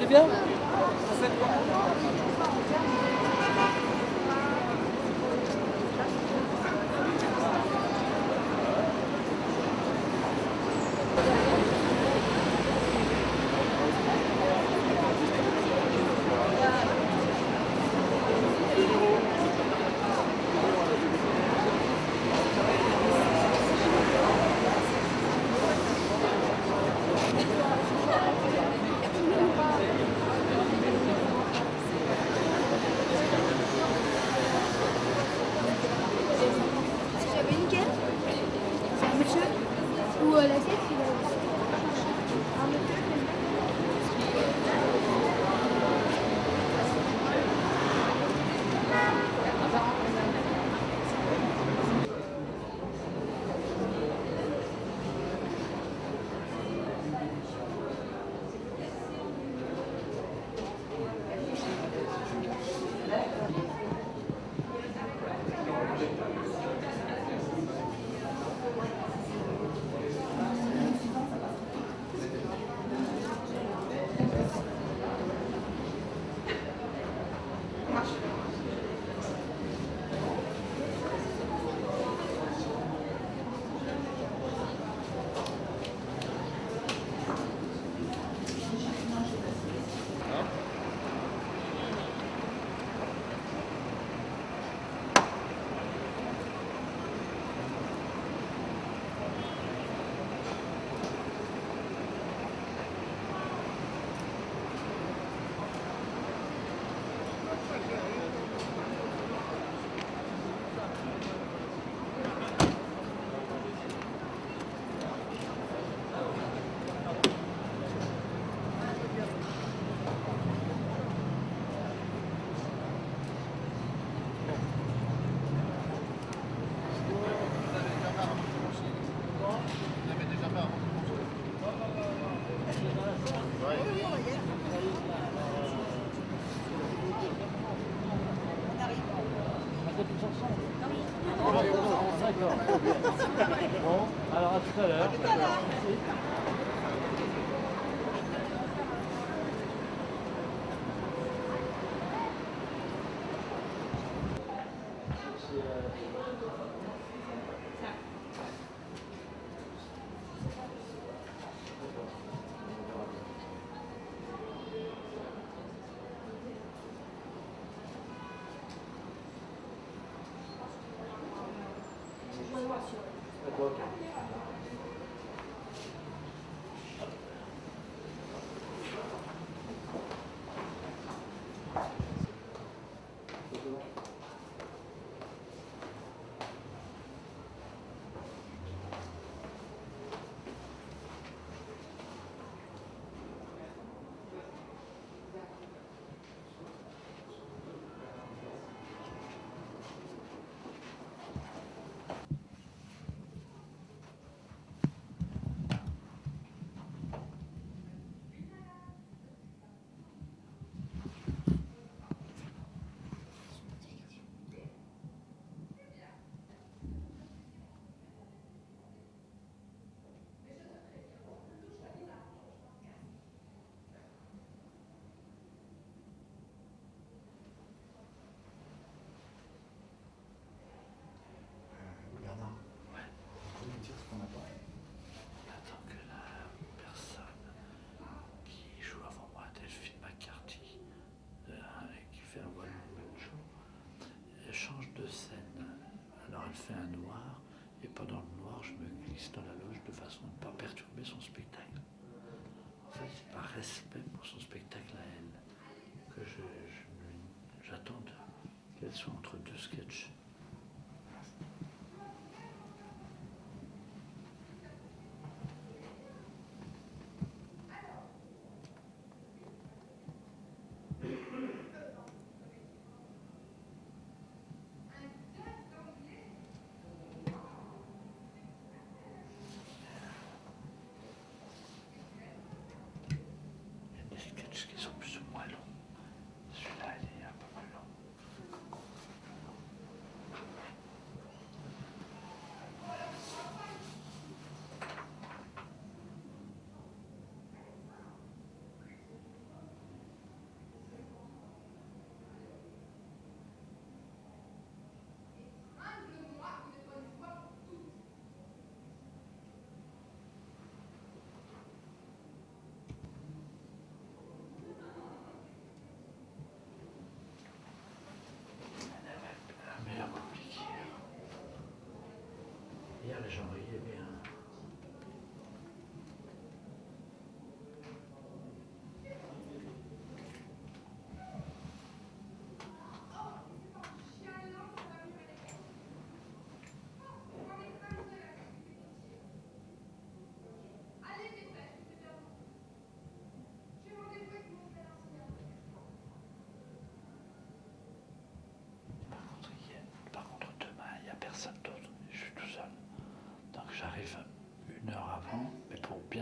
allez bien? J'avais nickel. C'est un monsieur ou la tête, il a un monsieur. D'accord. Bon, alors à tout à l'heure.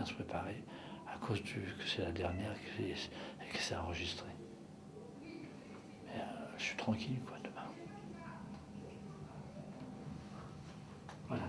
à se préparer à cause que c'est la dernière et que c'est enregistré. Mais je suis tranquille, quoi, demain. Voilà.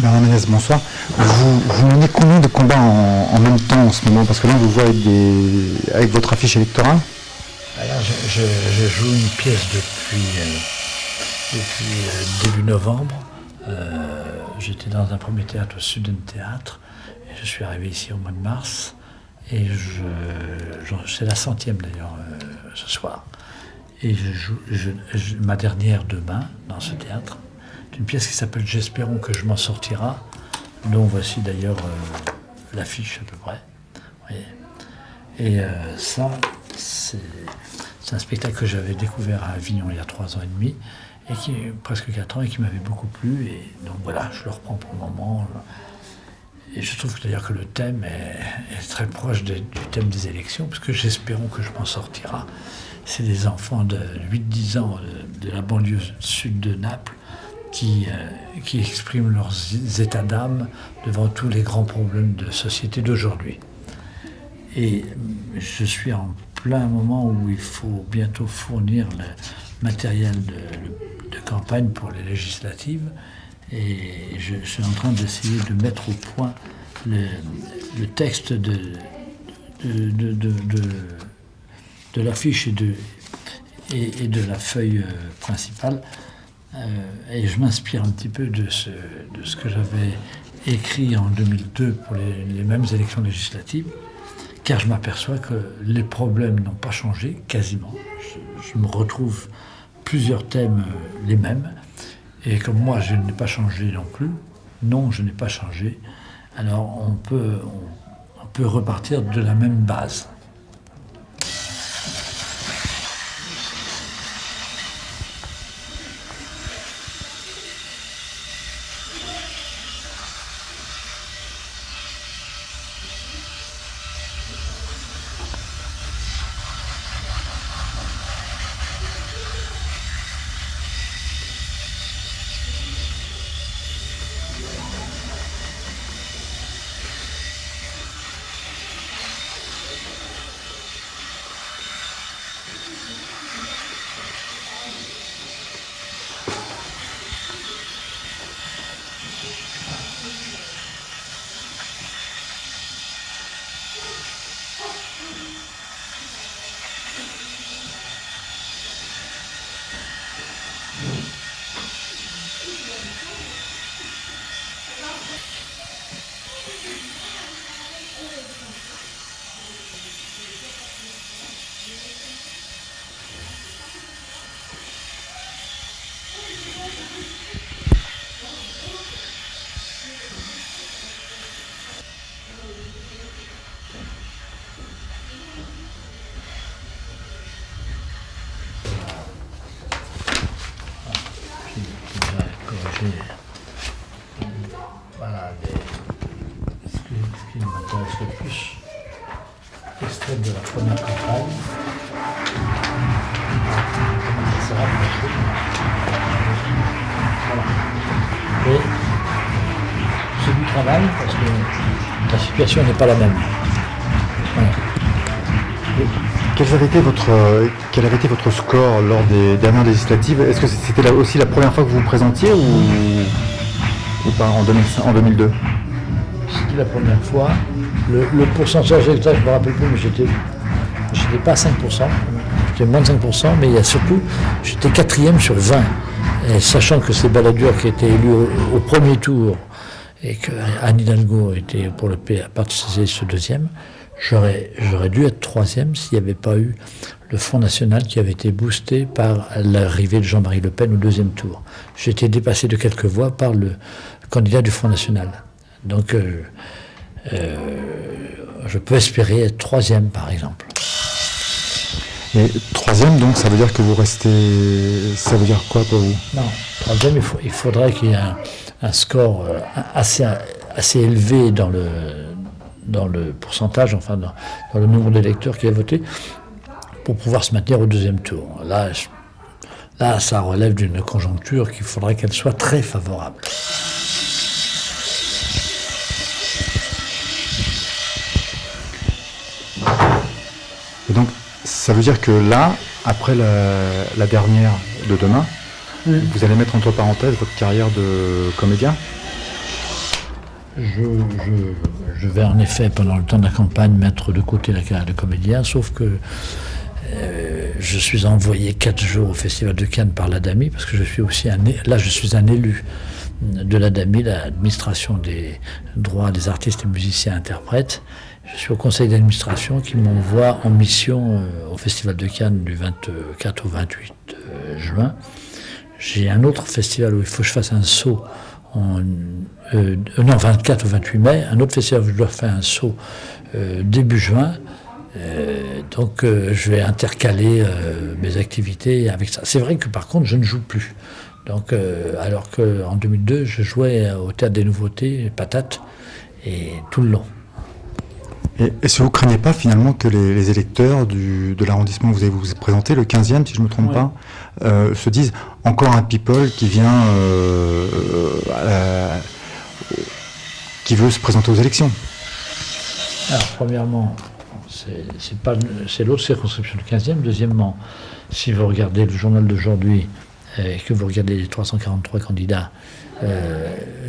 Bernard Ménez, bonsoir. Vous menez combien de combats en même temps en ce moment? Parce que là, on vous voit avec votre affiche électorale. Alors, je joue une pièce depuis début novembre. J'étais dans un premier théâtre au Sud Théâtre. Et je suis arrivé ici au mois de mars. Et c'est la 100e d'ailleurs ce soir. Et je joue ma dernière demain dans ce théâtre. Une pièce qui s'appelle J'espérons que je m'en sortira, dont voici d'ailleurs l'affiche à peu près. Voyez. Et ça, c'est un spectacle que j'avais découvert à Avignon il y a 3 ans et demi, et qui presque 4 ans, et qui m'avait beaucoup plu. Et donc voilà, je le reprends pour le moment. Et je trouve d'ailleurs que le thème est très proche du thème des élections, parce que J'espérons que je m'en sortira. C'est des enfants de 8-10 ans de la banlieue sud de Naples, qui expriment leurs états d'âme devant tous les grands problèmes de société d'aujourd'hui. Et je suis en plein moment où il faut bientôt fournir le matériel de campagne pour les législatives, et je suis en train d'essayer de mettre au point le texte de l'affiche et de la feuille principale. Et je m'inspire un petit peu de ce que j'avais écrit en 2002 pour les mêmes élections législatives, car je m'aperçois que les problèmes n'ont pas changé, quasiment. Je me retrouve plusieurs thèmes les mêmes, et comme moi je n'ai pas changé non plus, non, je n'ai pas changé, alors on peut repartir de la même base. extrait de la première campagne. Voilà. Et c'est du travail parce que la situation n'est pas la même. Voilà. Quel avait été votre score lors des dernières législatives? Est-ce que c'était aussi la première fois que vous vous présentiez ou pas en 2002? C'était la première fois. Le pourcentage exact, je ne me rappelle plus, mais j'étais pas à 5%. J'étais moins de 5%, mais il y a surtout, j'étais 4e sur 20. Et sachant que c'est Balladur qui était élu au premier tour et que Anne Hidalgo était pour le Parti socialiste 2e, j'aurais dû être 3e s'il n'y avait pas eu le Front National qui avait été boosté par l'arrivée de Jean-Marie Le Pen au 2e tour. J'ai été dépassé de quelques voix par le candidat du Front National. Donc je peux espérer être 3e par exemple. Et 3e, donc ça veut dire que vous restez... Ça veut dire quoi pour vous? Non, 3e, il faudrait qu'il y ait un score assez élevé dans le pourcentage, enfin dans le nombre d'électeurs qui a voté, pour pouvoir se maintenir au 2e tour. Là, ça relève d'une conjoncture qu'il faudrait qu'elle soit très favorable. Et donc, ça veut dire que là, après la dernière de demain, vous allez mettre entre parenthèses votre carrière de comédien? Je vais en effet, pendant le temps de la campagne, mettre de côté la carrière de comédien, sauf que je suis envoyé 4 jours au Festival de Cannes par l'ADAMI, parce que je suis aussi je suis un élu de l'ADAMI, l'administration des droits des artistes et musiciens interprètes. Je suis au conseil d'administration qui m'envoie en mission au Festival de Cannes du 24 au 28 juin. J'ai un autre festival où il faut que je fasse un saut 24 au 28 mai, un autre festival où je dois faire un saut début juin. Donc je vais intercaler mes activités avec ça. C'est vrai que par contre je ne joue plus. Donc, alors qu'en 2002 je jouais au Théâtre des Nouveautés, Patates, et tout le long. Et est-ce que vous ne craignez pas finalement que les électeurs de l'arrondissement où vous allez vous présenter, le 15e si je ne me trompe pas, se disent encore un people qui vient, qui veut se présenter aux élections? Alors premièrement, c'est l'autre circonscription du 15e. Deuxièmement, si vous regardez le journal d'aujourd'hui et que vous regardez les 343 candidats,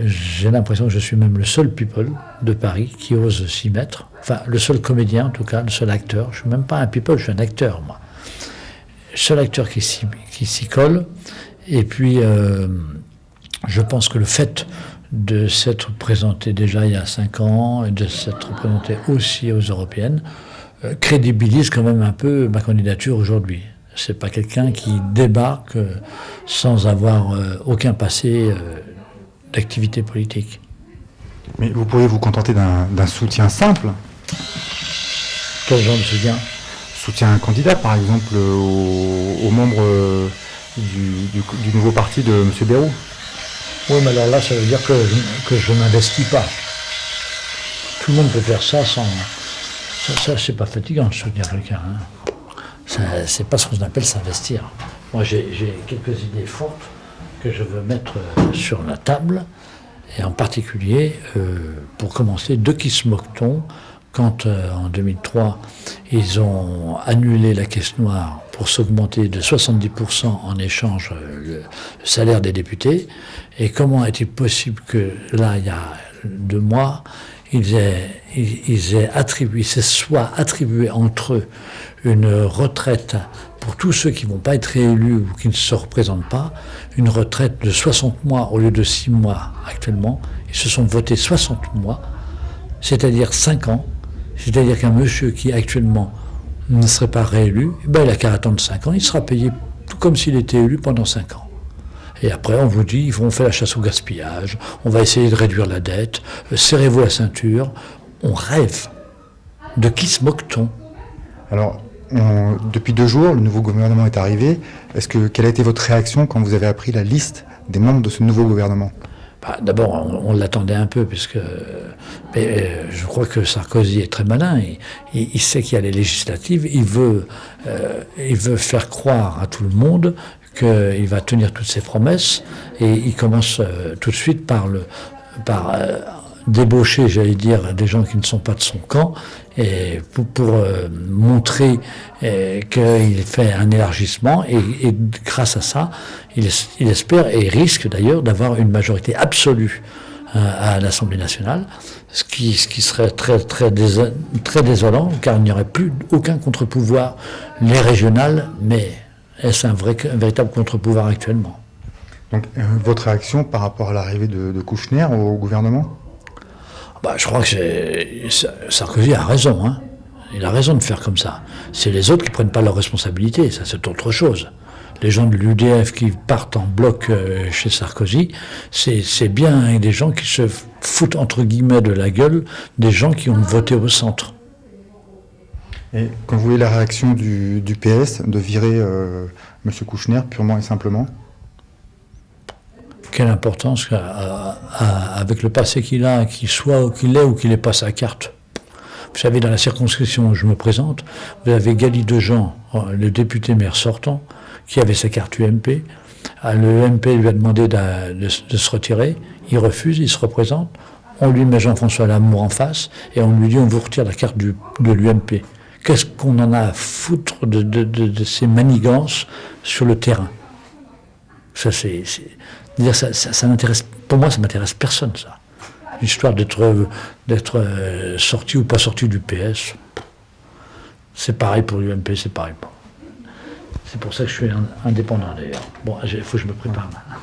j'ai l'impression que je suis même le seul people de Paris qui ose s'y mettre. Enfin, le seul comédien en tout cas, le seul acteur. Je ne suis même pas un people, je suis un acteur, moi. Le seul acteur qui s'y colle. Et puis, je pense que le fait de s'être présenté déjà il y a 5 ans et de s'être présenté aussi aux européennes crédibilise quand même un peu ma candidature aujourd'hui. C'est pas quelqu'un qui débarque sans avoir aucun passé d'activité politique. Mais vous pourriez vous contenter d'un soutien simple? Quel genre de soutien? Soutien à un candidat, par exemple, aux membres du nouveau parti de M. Bayrou. Oui, mais alors là, ça veut dire que je n'investis pas. Tout le monde peut faire ça sans... Ça c'est pas fatigant de soutenir quelqu'un. Hein. C'est pas ce qu'on appelle s'investir. Moi, j'ai quelques idées fortes que je veux mettre sur la table, et en particulier, pour commencer, de qui se moque-t-on quand, en 2003, ils ont annulé la caisse noire pour s'augmenter de 70% en échange le salaire des députés, et comment est-il possible que, là, il y a 2 mois, ils aient attribué entre eux une retraite pour tous ceux qui ne vont pas être réélus ou qui ne se représentent pas, une retraite de 60 mois au lieu de 6 mois actuellement. Ils se sont votés 60 mois, c'est-à-dire 5 ans, c'est-à-dire qu'un monsieur qui actuellement ne serait pas réélu, il n'a qu'à attendre 5 ans, il sera payé tout comme s'il était élu pendant 5 ans. Et après, on vous dit, on fait la chasse au gaspillage, on va essayer de réduire la dette, serrez-vous la ceinture. On rêve. De qui se moque-t-on? Alors, depuis 2 jours, le nouveau gouvernement est arrivé. Quelle a été votre réaction quand vous avez appris la liste des membres de ce nouveau gouvernement? D'abord, on l'attendait un peu, mais je crois que Sarkozy est très malin. Il sait qu'il y a les législatives. Il veut faire croire à tout le monde qu'il va tenir toutes ses promesses. Et il commence tout de suite par débaucher, j'allais dire, des gens qui ne sont pas de son camp, et pour montrer qu'il fait un élargissement, et grâce à ça, il espère et risque d'ailleurs d'avoir une majorité absolue à l'Assemblée nationale, ce qui serait très désolant, car il n'y aurait plus aucun contre-pouvoir. Les régionales, mais est-ce un véritable contre-pouvoir actuellement? Donc, votre réaction par rapport à l'arrivée de Kouchner au gouvernement? Je crois que Sarkozy a raison. Hein. Il a raison de faire comme ça. C'est les autres qui ne prennent pas leurs responsabilités. Ça, c'est autre chose. Les gens de l'UDF qui partent en bloc chez Sarkozy, c'est bien des gens qui se foutent entre guillemets de la gueule des gens qui ont voté au centre. Et quand vous voyez la réaction du PS de virer M. Kouchner purement et simplement? Quelle importance avec le passé qu'il a, qu'il ait ou qu'il n'ait pas sa carte. Vous savez, dans la circonscription où je me présente, vous avez Gali Dejean, le député maire sortant, qui avait sa carte UMP. Le UMP lui a demandé de se retirer. Il refuse, il se représente. On lui met Jean-François Lamour en face et on lui dit on vous retire la carte de l'UMP. Qu'est-ce qu'on en a à foutre de ces manigances sur le terrain? Ça, ça n'intéresse, pour moi, ça m'intéresse personne, ça. L'histoire d'être sorti ou pas sorti du PS, c'est pareil pour l'UMP, c'est pareil. C'est pour ça que je suis indépendant, d'ailleurs. Bon, il faut que je me prépare, là.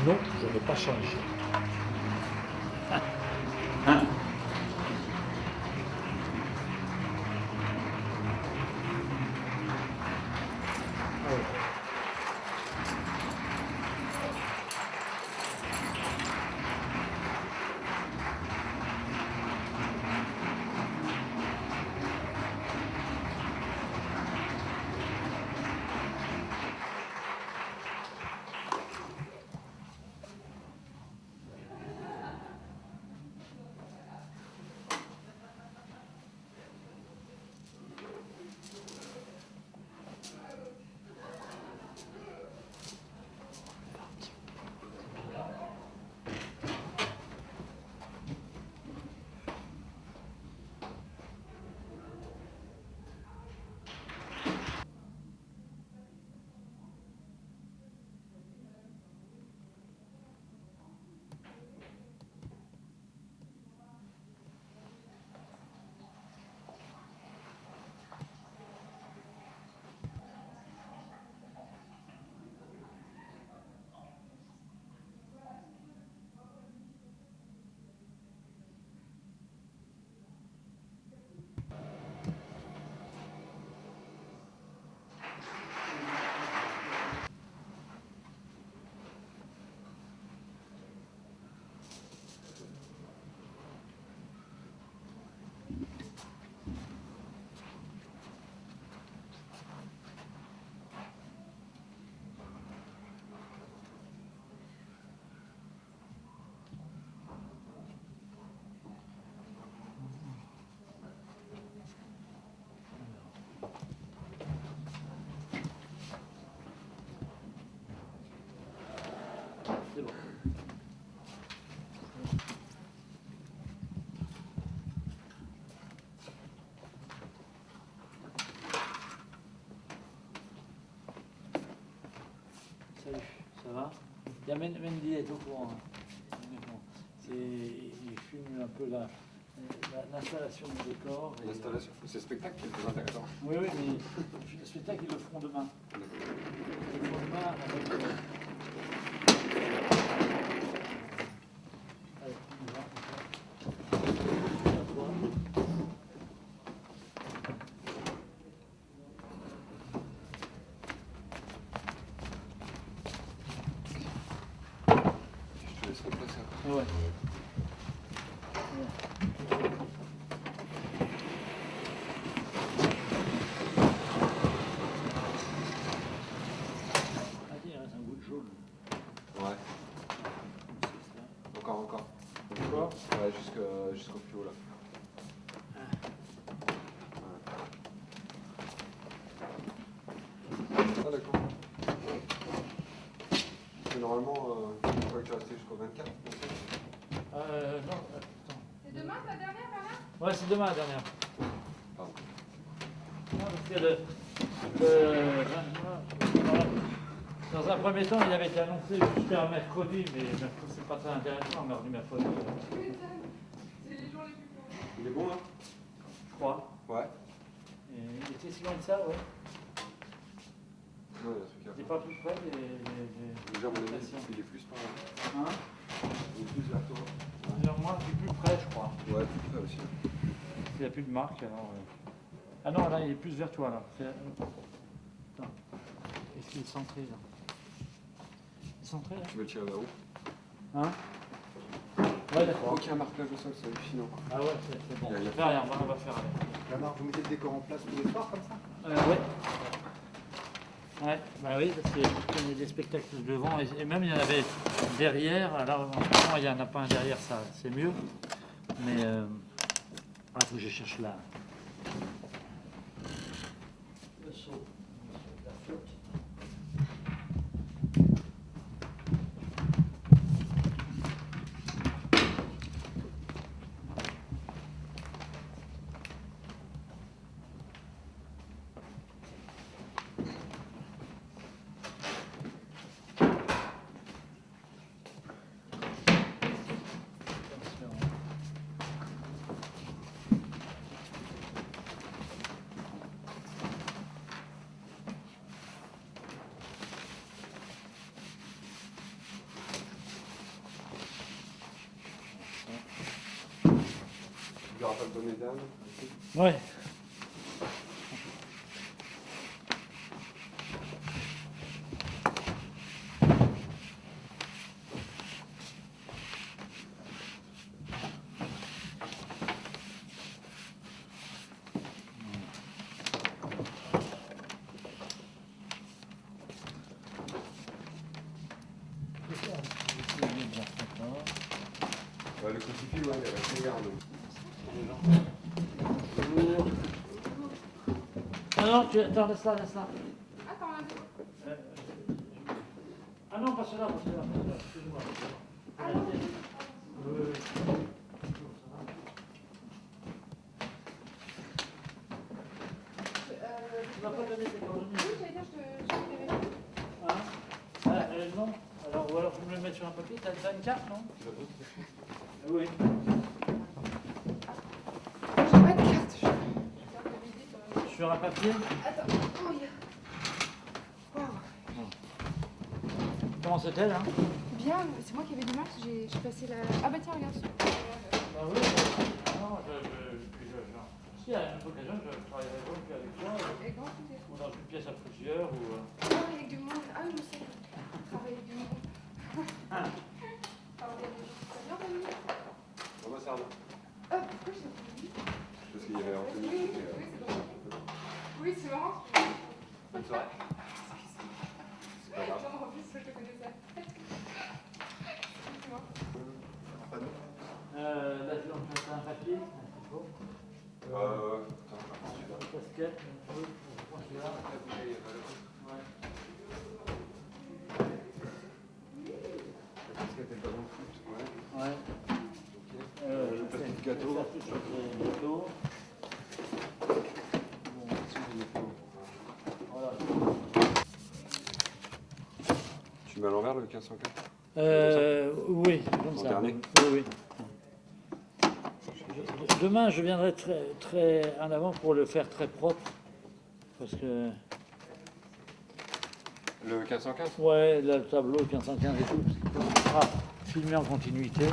Non, je n'ai pas changé. Il y a Mendy est au courant. Hein. Il filme un peu l'installation du décor. L'installation, c'est le spectacle qui est très intéressant. Oui, mais le spectacle, ils le feront demain. Ils le feront demain avec... Allez, on y va. Je te laisserai passer après. Ouais. Ah, il reste un goût de jaune. Ouais, C'est ça. encore. Encore. Ouais, jusqu'au plus haut là. Ah d'accord. Et normalement, il faut que tu restes jusqu'au 24. Non, attends. C'est demain ta dernière, Bernard? Ouais, c'est demain la dernière. Pardon. Non, parce que dans un premier temps, il avait été annoncé jusqu'à mercredi, mais mercredi, c'est pas très intéressant, mardi, mercredi, C'est les jours les plus courts. Il est bon là? je crois. Ouais. Et il était si loin de ça, ouais. Non, il y a un truc à Il n'est faire. pas plus près Déjà, mon ami, stations. il est plus par là. Hein? Il est plus vers toi. Vers moi, je suis plus près, je crois. Ouais, plus près aussi. Il n'y a plus de marque, alors... Ah non, là, il est plus vers toi, là. Attends. Est-ce qu'il est centré, là? Il est centré, là? Tu veux le tirer vers où? Hein? Ouais, d'accord. Aucun marquage au sol, c'est hallucinant. Ah ouais, c'est bon. Il y a- Fais rien, on va faire avec. Bernard, vous mettez le décor en place tous les soirs comme ça? Ouais. Ouais, bah oui, parce qu'il y a des spectacles devant, et même il y en avait derrière. Alors en ce moment, il n'y en a pas un derrière, ça, c'est mieux. Mais il faut que je cherche là. Le saut. La flotte. Il n'y aura pas de bonnet d'âne. Ouais. Ouais, le crucifix, ouais, il y a la garde. Ah non, attends, laisse là. Attends, là. Ah non, pas celui-là, excuse-moi. Ah non. Tu m'as pas donné tes coordonnées. Oui, j'allais dire, je te vérifie. Hein? Non. Alors, ou alors je me le mettre sur un papier, t'as une carte, non? Oui. J'ai pas de carte. Je vais faire la visite. Sur un papier? Attends. Oh, il y a... Waouh. Comment c'était là? Bien, c'est moi qui avais du mal. J'ai passé la... Ah bah tiens, regarde. Ah oui. Non, si à une autre occasion, je travaillerai plus avec toi, Avec grand plaisir. ou dans une pièce à plusieurs, ou... Travailler avec du monde. Ah oui, je sais. Travailler avec du monde. Travailler avec du monde. Ça vient, Fanny? On va servir. Ah, pourquoi je t'ai dit? Parce qu'il y avait un peu de... Oui, c'est drôle. Oui, c'est marrant. Bonne soirée. C'est pas grave. Non, en plus, je te connais ça. Dis-moi. Là, tu vas mettre un papier, c'est beau. Attends, je prends celui-là. Casquette, un peu, je prends celui-là. Ouais. La casquette et le ballon de foot, ouais. Ouais. Ok. Le petit gâteau. Gâteau. Bon, voilà. Tu mets à l'envers le 1504? Oui, comme ça. Alterné. Oui, oui. Demain, je viendrai très en avant pour le faire très propre. Parce que, Le 415. ouais, le tableau 1515 et tout, ça sera filmé en continuité.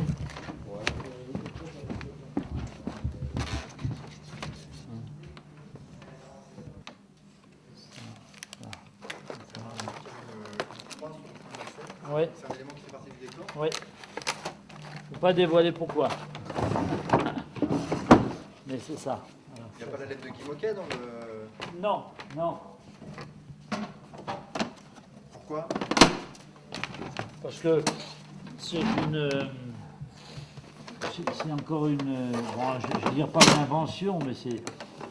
Oui, C'est un élément qui fait partie du décor. oui. Faut pas dévoiler pourquoi. Mais c'est ça. Alors, Il n'y a pas la lettre de Guy Moquet dans le... non, non. Pourquoi? Parce que c'est c'est encore une, bon, je veux dire pas une invention, mais c'est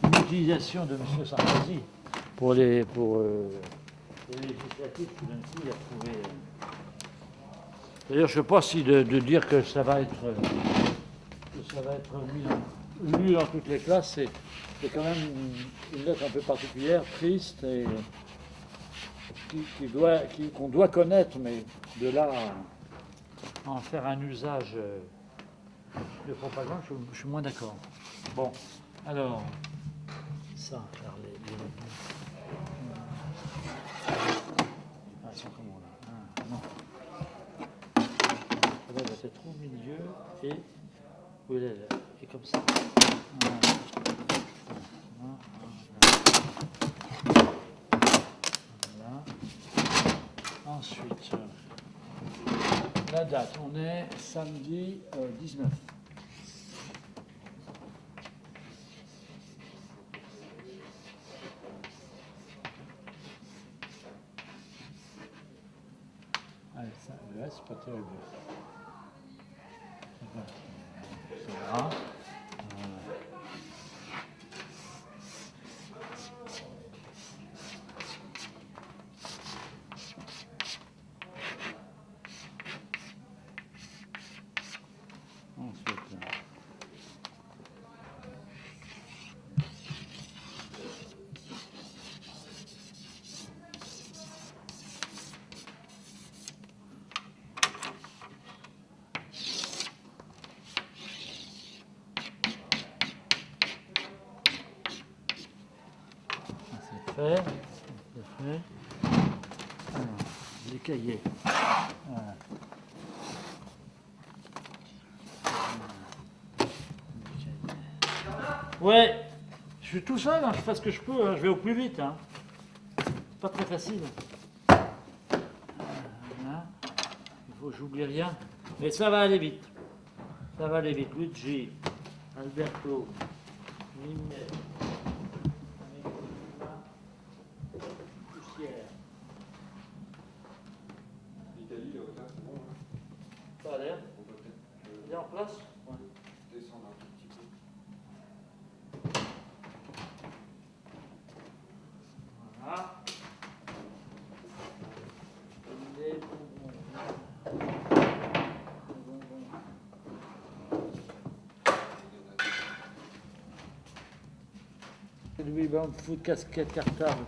une utilisation de M. Sarkozy pour les législatives. Tout d'un coup, il a trouvé. D'ailleurs, je ne sais pas si de dire que ça va être lu dans toutes les classes, c'est quand même une lettre un peu particulière, triste et qu'on doit connaître, mais de là à en faire un usage de propagande, je suis moins d'accord. Bon, alors, ça, alors ils sont comment là? Ah, non. Là, va être au milieu et où elle est là. Et comme ça. Voilà. Ensuite, la date, on est samedi 19. Allez, ça, là, c'est pas terrible. Ça va. Ensuite, c'est fait. C'est fait. Alors, les cahiers. Voilà. Ouais, je suis tout seul, hein, je fais ce que je peux, hein, je vais au plus vite. Hein. C'est pas très facile. Voilà. Il faut que j'oublie rien. Mais ça va aller vite. Ça va aller vite. Luigi, Alberto, Mimel, Poussière. L'Italie, le retard, c'est bon. Hein. Ça a l'air. On peut peut-être Il est en place. Ouais. descendre un tout petit peu. Voilà. Les bonbons. Louis Band, foot, casquette, cartable,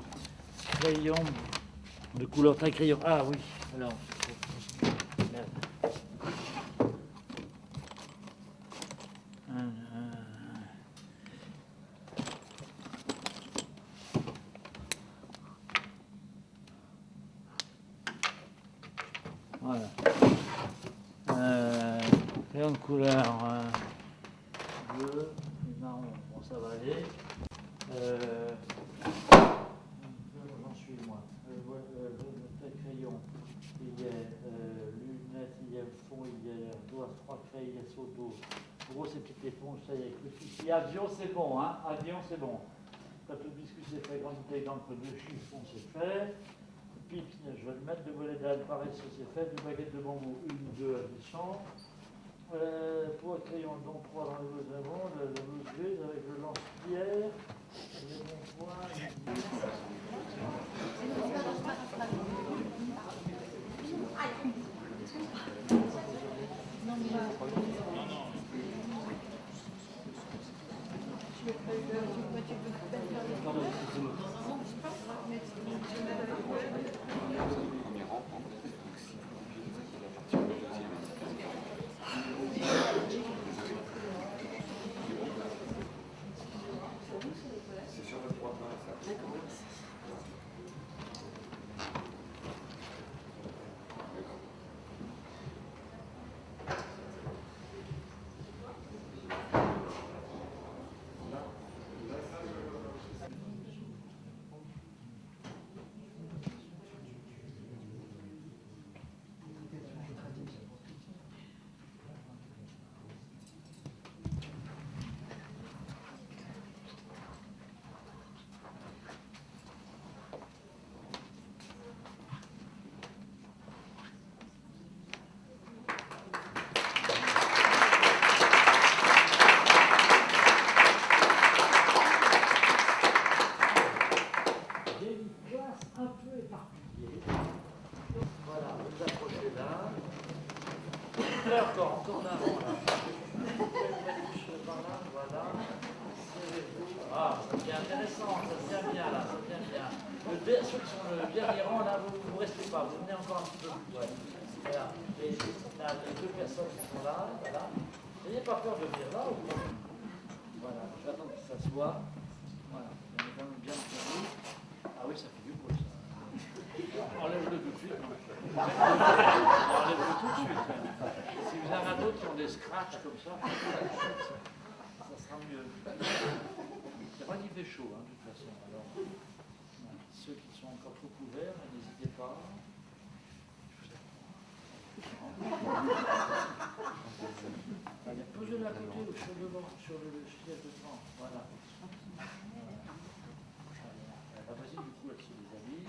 crayon de couleur taille crayon. Ah oui, alors. Merde. Voilà. Crayon de couleur bleu, marron, bon ça va aller. J'en suis moi. Le crayon, il y a lunettes, il y a le fond, il y a doigts, 3 crayons, il y a soto. Gros, ces petites éponges, ça y est. Ici, avion, c'est bon, hein. Avion, c'est bon. Plateau de biscuit, c'est fait. Grande bouteille d'encre de chiffon, c'est fait. Pipe, je vais le mettre de volet d'âne, pareil, ça c'est fait. Deux baguettes de bambou, 1, 2 à 200. Pour crayon, donc 3 dans le blouse d'avant, le blouse grise avec le lance-pierre, les bons points. Premier rang, en fait. Donc, si vous voulez, ça, c'est la partie. particulier. Voilà, vous approchez là. Là encore en avant là. Vous faites la bouche par là, voilà. Serrez-vous. Ah, ça devient intéressant, ça devient bien là, ça devient bien. Ceux qui sont le dernier rang là, vous ne restez pas, vous venez encore un petit peu plus près. Voilà. Et là, les deux personnes qui sont là, voilà. N'ayez pas peur de venir là ou pas. Voilà, je vais attendre qu'il s'assoie. Voilà, on est quand même bien serré. Ah oui, ça fait du bruit ça. Enlève-le tout de suite. Enlève-le tout de suite. Si vous en avez d'autres qui ont des scratchs comme ça sera mieux. C'est pas qu'il fait chaud, hein, de toute façon. Alors, voilà. Ceux qui sont encore trop couverts, n'hésitez pas. Allez, posez-le à côté ou sur devant, sur le siège de devant. Voilà. Vas-y, du coup, elle se déshabille.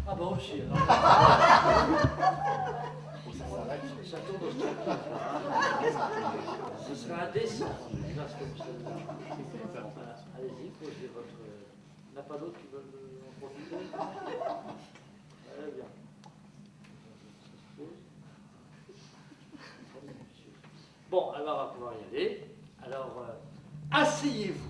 Ah bah aussi, alors. Ça tourne au stade. Ce sera indécent, une classe comme celle-là. Voilà. Allez-y, posez votre... Il n'y en a pas d'autres qui veulent en profiter? Allez, bien. Bon, alors on va pouvoir y aller. Alors, asseyez-vous.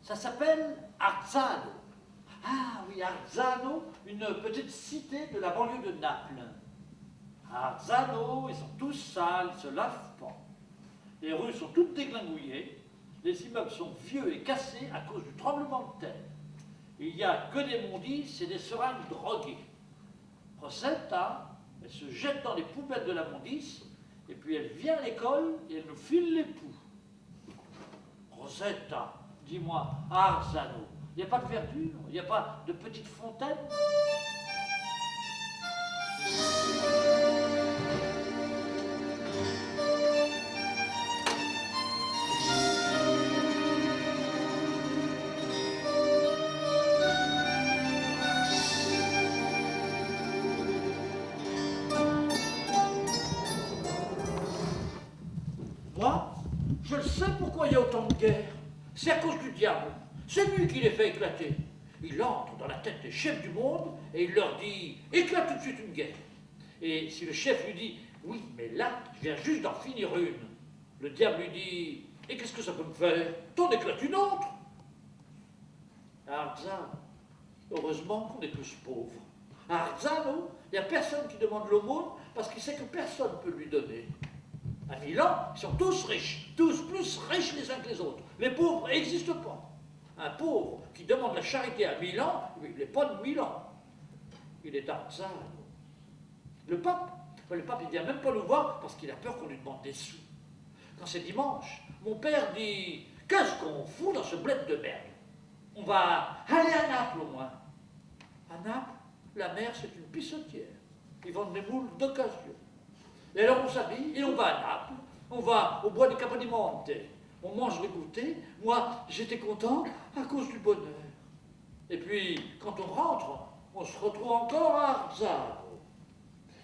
Ça s'appelle Arzano. Ah oui, Arzano, une petite cité de la banlieue de Naples. À Arzano, ils sont tous sales, ils se lavent pas. Les rues sont toutes déglingouillées, les immeubles sont vieux et cassés à cause du tremblement de terre. Il n'y a que des mondices et des seringues droguées. Rosetta, elle se jette dans les poubelles de la mondice, et puis elle vient à l'école et elle nous file les poux. Rosetta, dis-moi, à Arzano, il n'y a pas de verdure, il n'y a pas de petites fontaines? Moi, je le sais pourquoi il y a autant de guerres. C'est à cause du diable. C'est lui qui les fait éclater. Il entre dans la tête des chefs du monde et il leur dit « Éclate tout de suite une guerre ». Et si le chef lui dit « Oui, mais là, je viens juste d'en finir une », le diable lui dit « Et qu'est-ce que ça peut me faire? T'en éclates une autre !» À Arzano, heureusement qu'on est tous pauvres. À Arzano, il n'y a personne qui demande l'aumône parce qu'il sait que personne ne peut lui donner. À Milan, ils sont tous riches, tous plus riches les uns que les autres. Les pauvres n'existent pas. Un pauvre qui demande la charité à Milan, il n'est pas de Milan. Il est d'Arzano. Le pape, il ne vient même pas nous voir parce qu'il a peur qu'on lui demande des sous. Quand c'est dimanche, mon père dit « Qu'est-ce qu'on fout dans ce bled de merde? On va aller à Naples au moins. » À Naples, la mer c'est une pissotière. Ils vendent des moules d'occasion. Et alors on s'habille et on va à Naples, on va au bois de Capodimonte, on mange le goûter. Moi, j'étais content à cause du bonheur. Et puis, quand on rentre, on se retrouve encore à Arzano.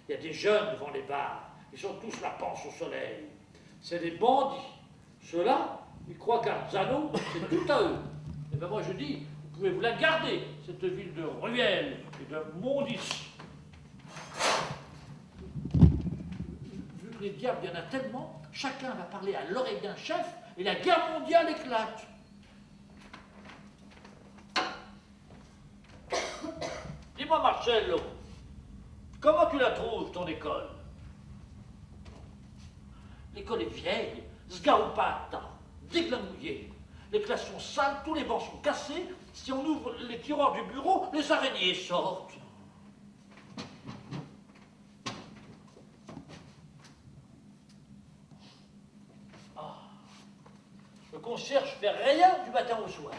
Il y a des jeunes devant les bars, ils sont tous la panse au soleil. C'est des bandits. Ceux-là, ils croient qu'Arzano, c'est tout à eux. Et bien moi je dis, vous pouvez vous la garder, cette ville de ruelles et de mondices. les diables, il y en a tellement, chacun va parler à l'oreille d'un chef et la guerre mondiale éclate. Dis-moi, Marcello, comment tu la trouves, ton école? L'école est vieille, sgaroupata, déglamouillée. Les classes sont sales, tous les bancs sont cassés. Si on ouvre les tiroirs du bureau, les araignées sortent. Le concierge fait rien du matin au soir.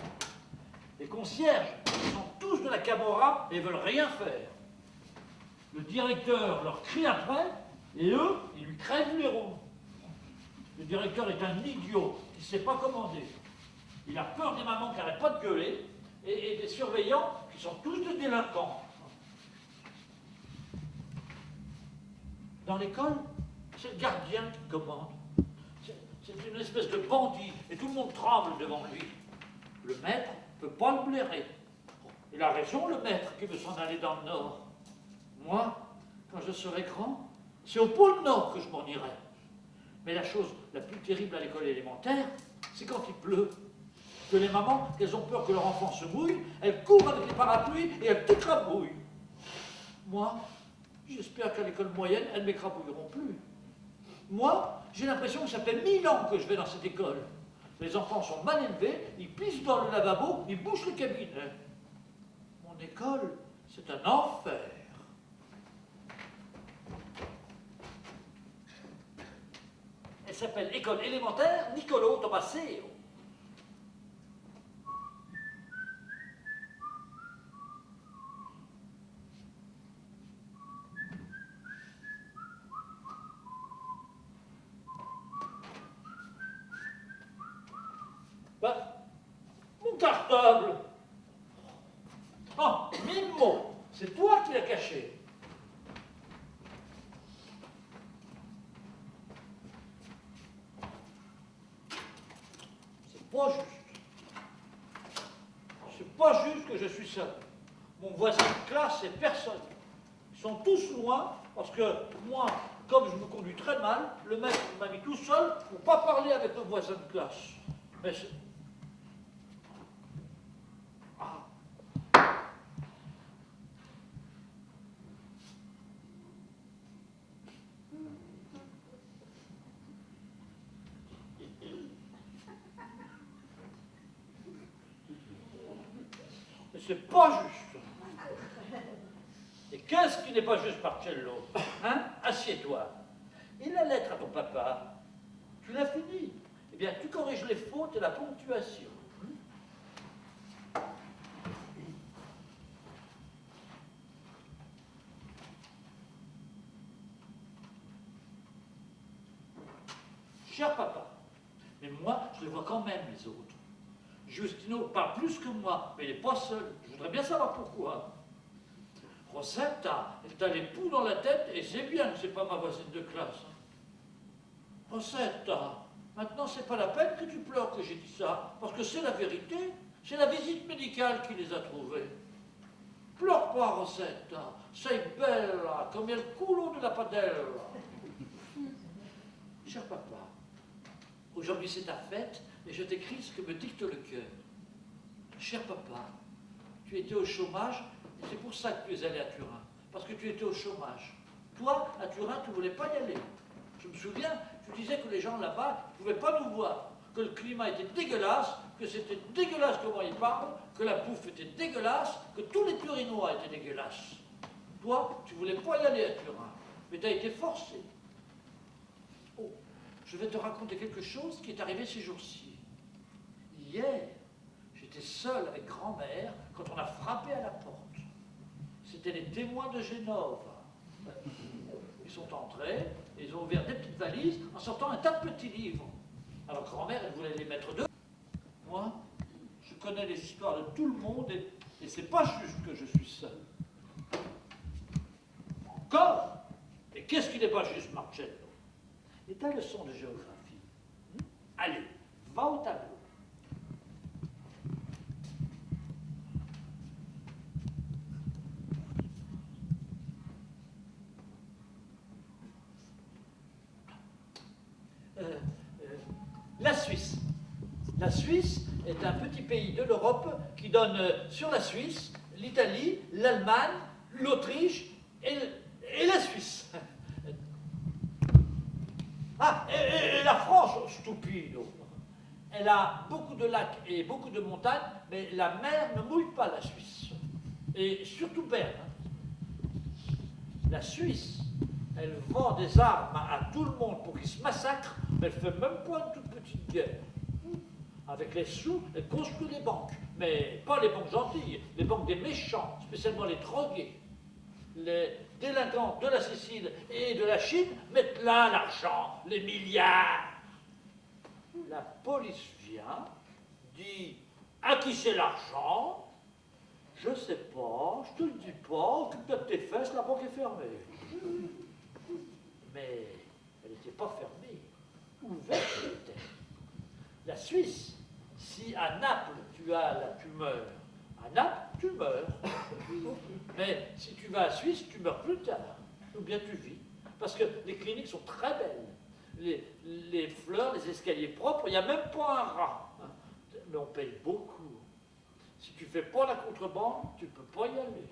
Les concierges sont tous de la Camorra et veulent rien faire. Le directeur leur crie après et eux, ils lui crèvent les ronds. Le directeur est un idiot qui ne sait pas commander. Il a peur des mamans qui n'arrêtent pas de gueuler et des surveillants qui sont tous des délinquants. Dans l'école, c'est le gardien qui commande. C'est une espèce de bandit et tout le monde tremble devant lui. Le maître ne peut pas le blairer. Il a raison, le maître, qui veut s'en aller dans le Nord. Moi, quand je serai grand, c'est au pôle Nord que je m'en irai. Mais la chose la plus terrible à l'école élémentaire, c'est quand il pleut. Que les mamans, qu'elles ont peur que leur enfant se mouille, elles courent avec les parapluies et elles t'écrabouillent. Moi, j'espère qu'à l'école moyenne, elles ne m'écrabouilleront plus. Moi, j'ai l'impression que ça fait 1000 ans que je vais dans cette école. Les enfants sont mal élevés, ils pissent dans le lavabo, ils bouchent le cabinet. Mon école, c'est un enfer. Elle s'appelle École élémentaire Niccolo Tomaseo. Mon cartable. Oh, Mimmo, c'est toi qui l'as caché. C'est pas juste. C'est pas juste que je suis seul. Mon voisin de classe, c'est personne. Ils sont tous loin parce que moi, comme je me conduis très mal, le maître m'a mis tout seul pour pas parler avec le voisin de classe. Mais c'est... C'est pas juste. Et qu'est-ce qui n'est pas juste, Marcello? Hein? Assieds-toi. Et la lettre à ton papa, tu l'as finie. Eh bien, tu corriges les fautes et la ponctuation. Cher papa, mais moi, je les vois quand même, les autres. Giustino parle plus que moi, mais il n'est pas seul. Je voudrais bien savoir pourquoi. Rosetta, elle t'a les poux dans la tête et c'est bien que c'est pas ma voisine de classe. Rosetta, maintenant c'est pas la peine que tu pleures que j'ai dit ça, parce que c'est la vérité. C'est la visite médicale qui les a trouvés. Pleure pas, Rosetta. Sei bella, comme il culo de la padella. Cher papa, aujourd'hui c'est ta fête et je t'écris ce que me dicte le cœur. Cher papa, tu étais au chômage et c'est pour ça que tu es allé à Turin. Parce que tu étais au chômage. Toi, à Turin, tu ne voulais pas y aller. Je me souviens, tu disais que les gens là-bas ne pouvaient pas nous voir, que le climat était dégueulasse, que c'était dégueulasse comment ils parlent, que la bouffe était dégueulasse, que tous les Turinois étaient dégueulasses. Toi, tu ne voulais pas y aller à Turin, mais tu as été forcé. Oh, je vais te raconter quelque chose qui est arrivé ces jours-ci. Hier, j'étais seul avec grand-mère quand on a frappé à la porte. C'était les témoins de Génove. Ils sont entrés, et ils ont ouvert des petites valises en sortant un tas de petits livres. Alors grand-mère, elle voulait les mettre dehors. Moi, je connais les histoires de tout le monde et c'est pas juste que je suis seul. Encore? Et qu'est-ce qui n'est pas juste, Marcello? Et ta leçon de géographie. Allez, va au tableau. La Suisse est un petit pays de l'Europe qui donne sur la Suisse l'Italie, l'Allemagne, l'Autriche et la Suisse. Ah, et la France, stupido. Elle a beaucoup de lacs et beaucoup de montagnes, mais la mer ne mouille pas la Suisse. Et surtout Berne. La Suisse, elle vend des armes à tout le monde pour qu'ils se massacrent, mais elle fait même pas une toute petite guerre. Avec les sous, elle construit les banques, mais pas les banques gentilles, les banques des méchants, spécialement les drogués. Les délinquants de la Sicile et de la Chine mettent là l'argent, les milliards. La police vient, dit à qui c'est l'argent? Je sais pas, je te le dis pas, occupe-toi de tes fesses, la banque est fermée. Mais elle n'était pas fermée, ouverte était. La Suisse, si à Naples tu meurs, à Naples tu meurs. Mais si tu vas à Suisse, tu meurs plus tard, ou bien tu vis. Parce que les cliniques sont très belles. Les fleurs, les escaliers propres, il n'y a même pas un rat. Mais on paye beaucoup. Si tu ne fais pas la contrebande, tu ne peux pas y aller.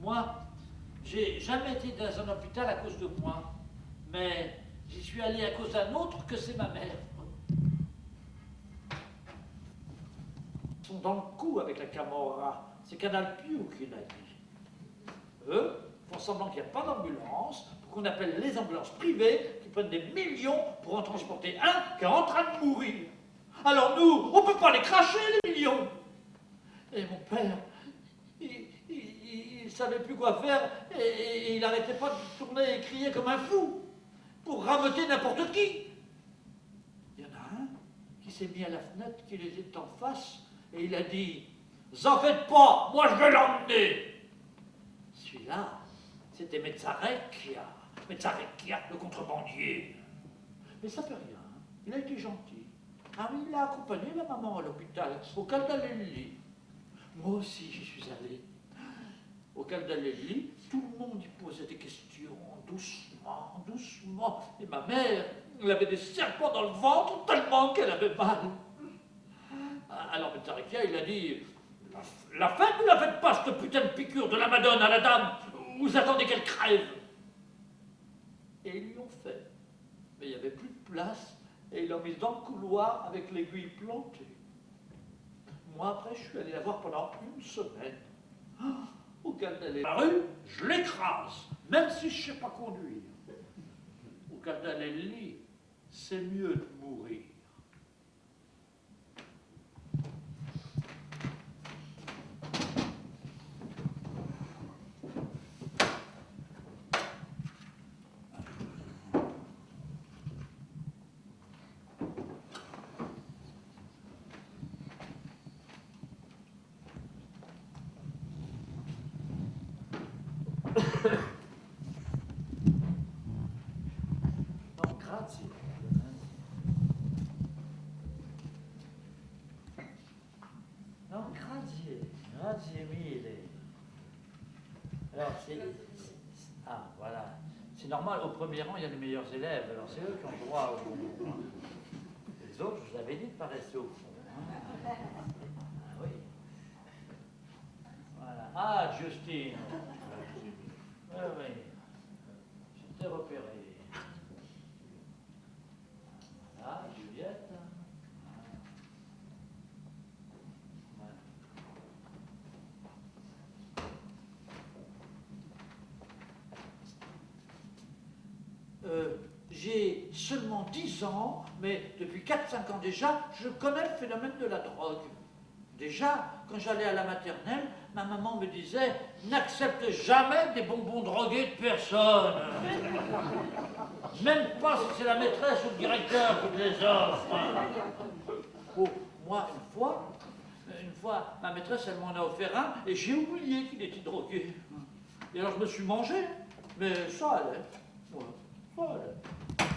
Moi, j'ai jamais été dans un hôpital à cause de moi, mais j'y suis allé à cause d'un autre que c'est ma mère. Ils sont dans le coup avec la Camorra. C'est Canal Piu qui l'a dit. Eux font semblant qu'il n'y a pas d'ambulance, pour qu'on appelle les ambulances privées qui prennent des millions pour en transporter un qui est en train de mourir. Alors nous, on ne peut pas les cracher, les millions. Et mon père, il ne savait plus quoi faire et il n'arrêtait pas de tourner et crier comme un fou pour rameuter n'importe qui. Il y en a un qui s'est mis à la fenêtre qui les était en face et il a dit « Vous en faites pas, moi je vais l'emmener !» Celui-là, c'était Metzarecchia, le contrebandier. Mais ça fait rien, il a été gentil. Ah oui, il a accompagné la maman à l'hôpital, au Caldalelli. Moi aussi, j'y suis allé. Au Caldalelli, tout le monde y posait des questions, doucement, doucement. Et ma mère, elle avait des serpents dans le ventre tellement qu'elle avait mal. Alors Metzarecchia, il a dit « La faites ou la faites pas, cette putain de piqûre de la Madone à la dame? Vous attendez qu'elle crève ?» Et ils lui ont fait. Mais il n'y avait plus de place et ils l'ont mise dans le couloir avec l'aiguille plantée. Moi, après, je suis allé la voir pendant une semaine. Au Caldalelli, la rue, je l'écrase, même si je ne sais pas conduire. Au Caldalelli, c'est mieux de mourir. No, grazie. No, grazie mille. Alors, ah, voilà. C'est normal, au premier rang, il y a les meilleurs élèves. Alors, c'est eux qui ont le droit au bon. Les autres, je vous avais dit de ne pas rester au fond. Ah oui. Voilà. Ah, Justine. Oui, oui. Je t'ai repéré. Voilà, Juliette. J'ai seulement 10 ans, mais depuis 4-5 ans déjà, je connais le phénomène de la drogue. Déjà, quand j'allais à la maternelle, ma maman me disait « N'accepte jamais des bonbons drogués de personne. Même pas si c'est la maîtresse ou le directeur qui te les offre. » Oh, moi, une fois, Une fois, ma maîtresse, elle m'en a offert un et j'ai oublié qu'il était drogué. Et alors je me suis mangé, mais ça allait. Ouais, ça allait.